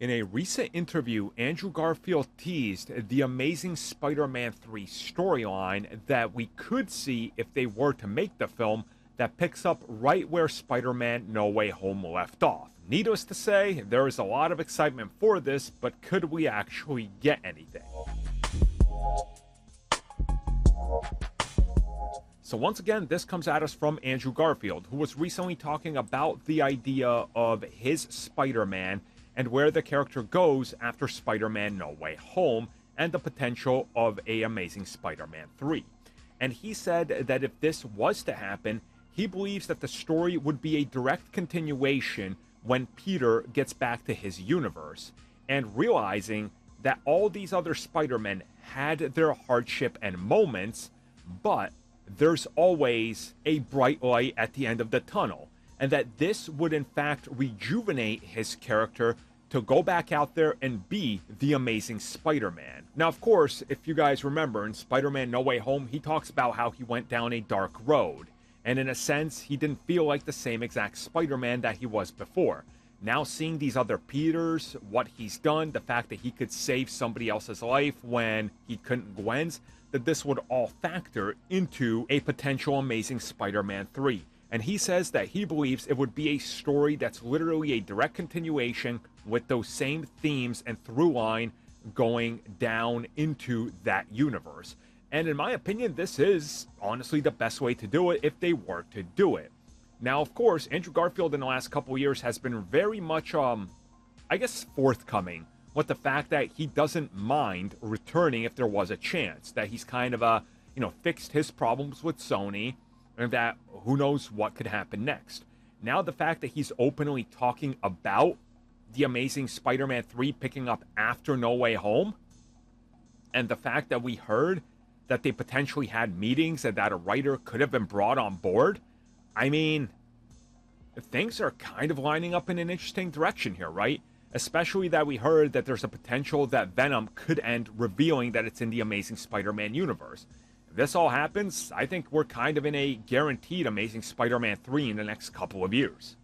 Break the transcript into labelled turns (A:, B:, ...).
A: In a recent interview, Andrew Garfield teased the Amazing Spider-Man 3 storyline that we could see if they were to make the film that picks up right where Spider-Man No Way Home left off. Needless to say, there is a lot of excitement for this, but could we actually get anything? So once again, this comes at us from Andrew Garfield, who was recently talking about the idea of his Spider-Man and where the character goes after Spider-Man No Way Home and the potential of a Amazing Spider-Man 3. And he said that if this was to happen, he believes that the story would be a direct continuation when Peter gets back to his universe, and realizing that all these other Spider-Men had their hardship and moments, but there's always a bright light at the end of the tunnel, and that this would in fact rejuvenate his character to go back out there and be the Amazing Spider-Man. Now, of course, if you guys remember, in Spider-Man No Way Home, he talks about how he went down a dark road, and in a sense, he didn't feel like the same exact Spider-Man that he was before. Now seeing these other Peters, what he's done, the fact that he could save somebody else's life when he couldn't Gwen's, that this would all factor into a potential Amazing Spider-Man 3. And he says that he believes it would be a story that's literally a direct continuation with those same themes and through line going down into that universe. And in my opinion, this is honestly the best way to do it if they were to do it. Now, of course, Andrew Garfield in the last couple years has been very much, I guess, forthcoming with the fact that he doesn't mind returning if there was a chance, that he's kind of, fixed his problems with Sony, and that who knows what could happen next. Now, the fact that he's openly talking about the Amazing Spider-Man 3 picking up after No Way Home, and the fact that we heard that they potentially had meetings and that a writer could have been brought on board, I mean, things are kind of lining up in an interesting direction here, right? Especially that we heard that there's a potential that Venom could end revealing that it's in the Amazing Spider-Man universe. If this all happens, I think we're kind of in a guaranteed Amazing Spider-Man 3 in the next couple of years.